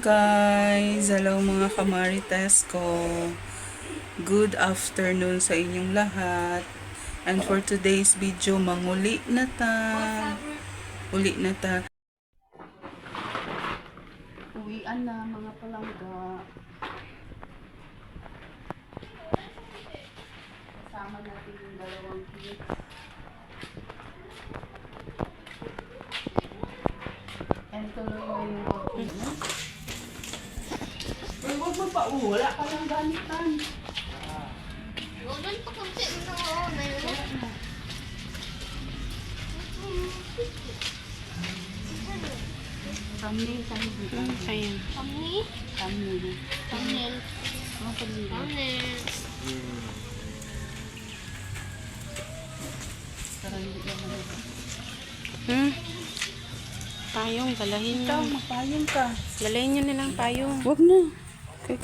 guys! Hello mga kamarites ko. Good afternoon sa inyong lahat. And for today's video, manguli na ta. Uli na ta. Uwian na mga palangga. Kasama natin yung dalawang kids. And tuloy na yung walking. Uy, huwag mo pa. Wala ka lang ganitan. Doon pa kunti na ako. Thumbnail. Ayan. Thumbnail. Thumbnail. Ano pa nila? Thumbnail. Para hindi ka malala. Payong, dalahin Ikaw, nyo. magpayong ka. Dalahin nyo nilang payong. Huwag na. Okay.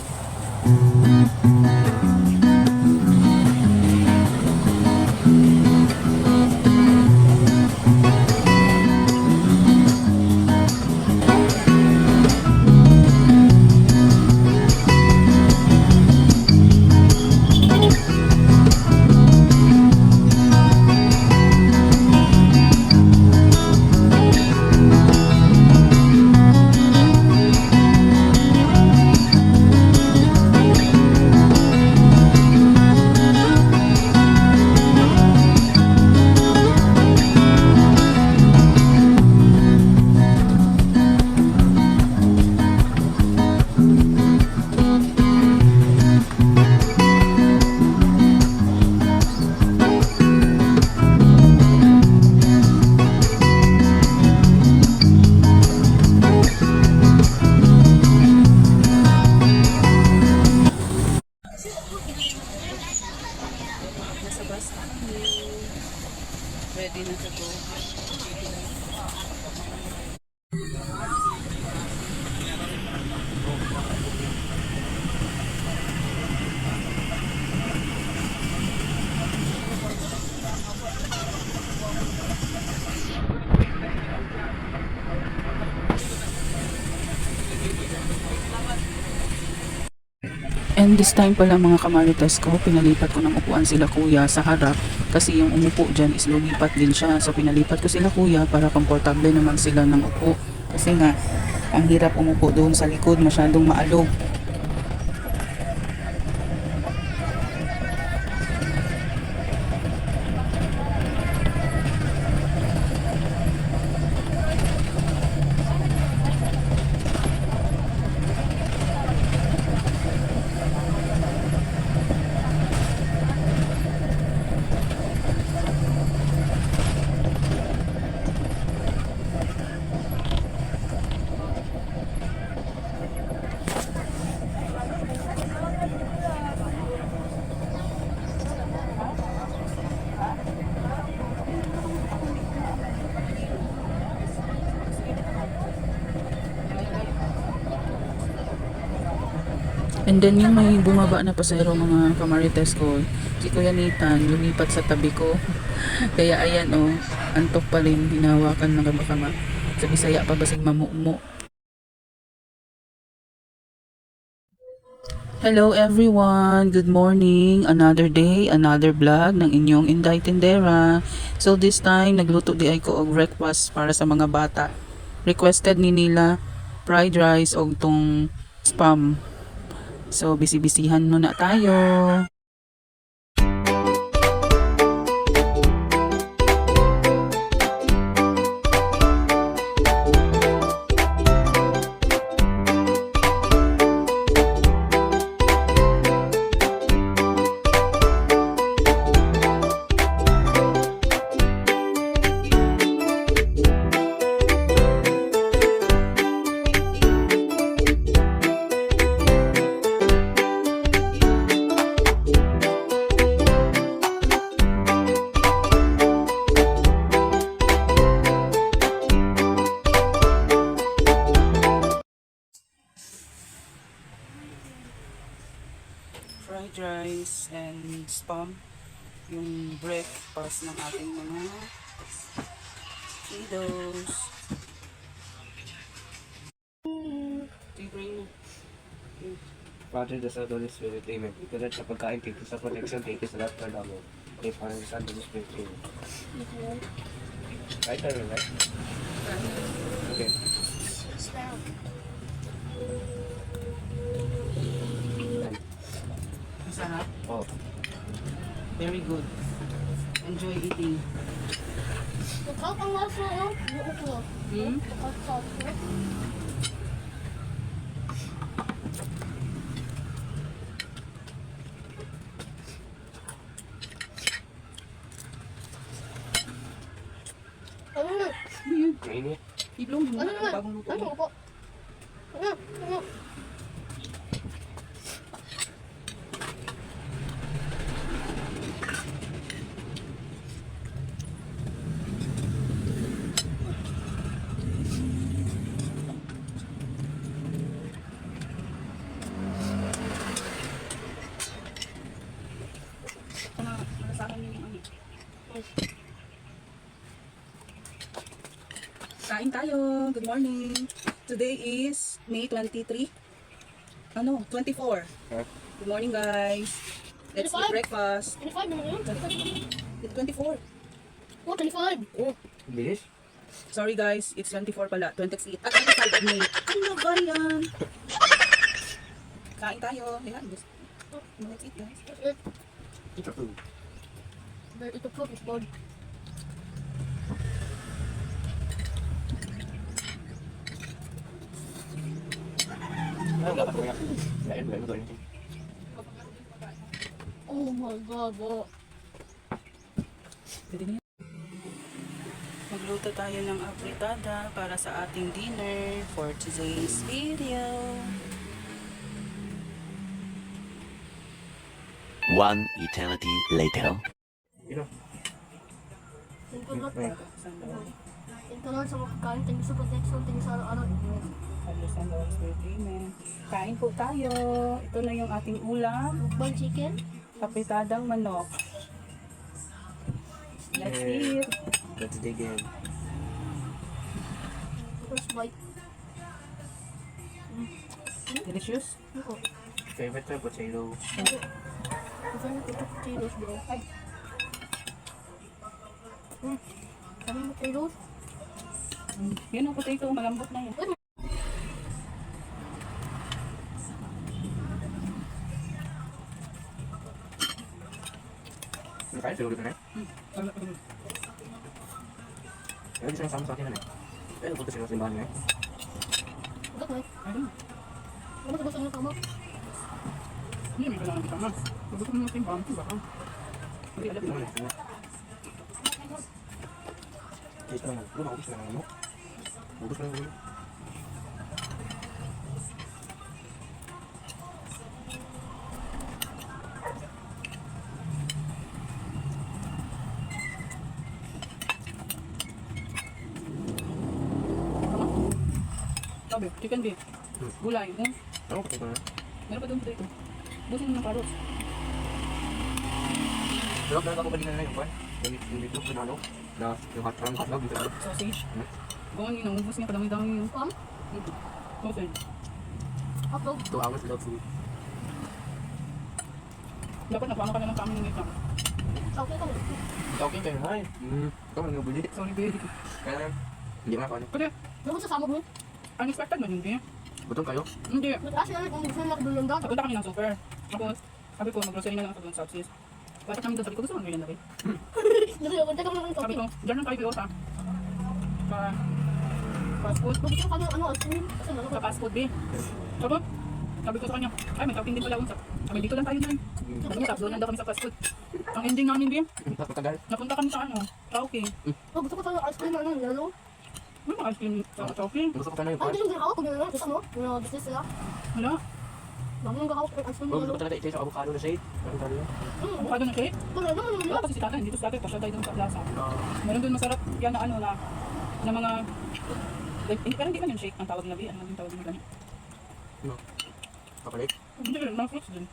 Nasa bus na kami. Ready na to go. And this time pala mga kamarites ko, pinalipat ko ng upuan sila kuya sa harap kasi yung umupo dyan is lumipat din siya. So pinalipat ko sila kuya para komportable naman sila ng upo. Kasi nga, ang hirap umupo doon sa likod, masyadong maalog. And then yung may bumaba na pasahero mga kamarites ko, si Kuya Nathan lumipat sa tabi ko. Kaya ayan antok pa rin, hinawakan na baka sa Bisaya pa basig mamumo. Hello everyone, good morning, another day, another vlog ng inyong Inday Tindera. So this time nagluto di ay ko og breakfast para sa mga bata. Requested ni nila fried rice og tong spam. So, bisi-bisihan muna tayo. Fried rice and spam, yung breakfast ng ating mga kiddos. Ito yung Father, the Son, Holy Spirit, Amen. Ito na sa pagkain, thank you sa protection, thank you sa lahat ng damo. Pray for the Son, Holy Spirit, Amen. Right or right? Okay. Masarap. Oh. Very good. Enjoy eating. Ikaw ang nasa, no? Buo ko. Hmm? Ikaw sa Ano na? Mainit. Iblong mo Ano na na? bagong luto Ano mo. po? Ano? Ano? Kain tayo. Good morning. Today is May 23. Ano? 24. Huh? Good morning, guys. Let's eat 25. breakfast. 25 na yun? It's 24. Oh, 25. Oh, bilis. Sorry, guys. It's 24 pala. 26. At 25 of May. Ano ba yan? Kain tayo. Ayan. Let's eat, guys. Ito po. Ito po, is board. Ano dapat ko yan? Lain mo to. Oh my God, oh. Pwede na yan. Magluto tayo ng apritada para sa ating dinner for today's video. One eternity later. Ino. Ito lang sa mga kakain. Thank you sa protection. Thank you sa araw-araw. Kain po tayo. Ito na yung ating ulam. Mukbang chicken. Kapitadang manok. Let's eat. Let's dig in. First bite. Delicious. Ito. Favorite ko, potato. Ito yung potatoes, bro. Kami potatoes. Yun ang potato. Malambot na yun. Kain, siguro ka na. Ayun, isang sama sa akin na eh. Pero punta sila sa simbahan na eh. Ito ko eh. Ayun. Ano sa gusto niyo kamo? Hindi, may kailangan kita na. Gusto mo natin ba? Baka. Hindi alam Ito mo. na, ito na. Kiss na lang. Doon ako, kiss na lang mo. Ubus na lang. Sabi, chicken beef. Gulay. Ano ko ito na? Meron pa doon potato. Busin mo ng carrots. Pero meron ako kanina na yung pan. Yung dito, pinalo. Na yung hotdog dito. Sausage. Gawin yun. Ubus niya. Kadami-dami yun. Pam? Sausage. Hotdog. 2 hours without food. Dapat napaano ka na ng kami ng ito. Okay ka mo. Okay kayo na eh. Ikaw man nabuli. Sorry, baby. Kaya hindi nga paano. Kasi, Ano sa samog mo? unexpected man hindi. Gutom kayo? Hindi. Mataas na kung gusto nyo nakabulong doon. Napunta kami ng super. Tapos, sabi ko, mag-grocery na lang ako doon sa Upsis. Bata kami doon, sabi ko, gusto mo ngayon na rin. Nagpunta ka mo ng Sabi topic. ko, dyan lang tayo biota. Sa fast food. Gusto ka ano, ice cream? Kasi ano Sa fast food, sabi ko sa kanya, ay, may topping din pala unsa. Sabi, dito lang tayo dyan. Sabi niya, doon lang daw kami sa fast food. Ang ending namin, Bim, Matagal. napunta kami sa ano, Chowking. Oh, gusto ko sa ice cream, ano, nilalo. Ano ba ice cream sa Chowking? Gusto ko na yung Ay, pan. hindi yung ginagawa ko nilalo. Gusto mo? Yung business sila. Wala. Dami yung gagawa ko ng ice cream Oh, gusto nilalo. ko talaga i-taste yung avocado na shade. Avocado yun. Avocado na shake. Wala naman yung Wala nilalo. kasi si tatay, dito sa tatay, pasya tayo doon sa plaza. Meron doon masarap yan na ano na mga, pero hindi man yung shake ang tawag nila, ano yung tawag nila ganyan. No. Kapalit. Hindi, mga fruits din.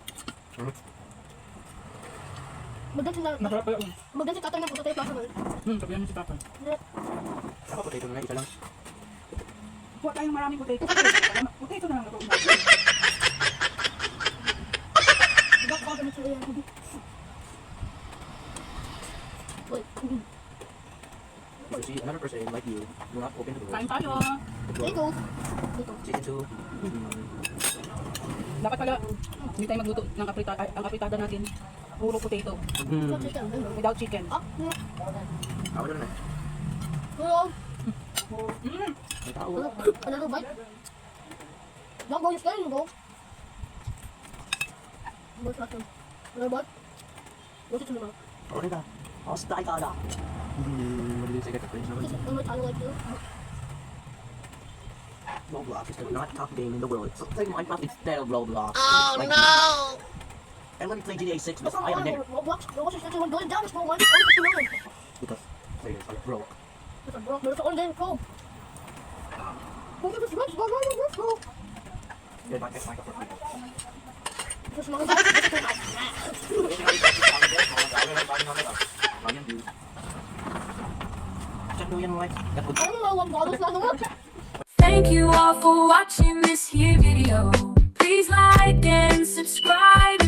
Magdan sila. Masarap pala yun. Magdan si tatay ng puto tayo plaza mo. Sabihan mo si tatay. Ako potato na isa lang. Kuha tayong maraming potato. Potato na lang ako. Dapat pala, hindi tayo magluto ng ang apritada natin. Puro potato, No chicken. without chicken. Ah, no. Ako na na. Hello. May tao. Another bite. Don't go, you're scaring me, bro. What's that? Another bite. What's it in the mouth? Ako na. Ako sa tayo ka na. Mabilis sa kata-friends naman. I'm gonna try to like you. Roblox is the not top game in the world. So play Minecraft instead of Roblox. Oh no! And let me play GTA 6 That's because not I am why there. Roblox is $51 billion. It's no money. It's $50 million. Because players are broke. It's a broke, but it's only pro. Look at this rich, go, go. They're not Minecraft. This small guy, this is my Check mo yan, Mike. I don't know what bottles that work. Thank you all for watching this here video. Please like and subscribe.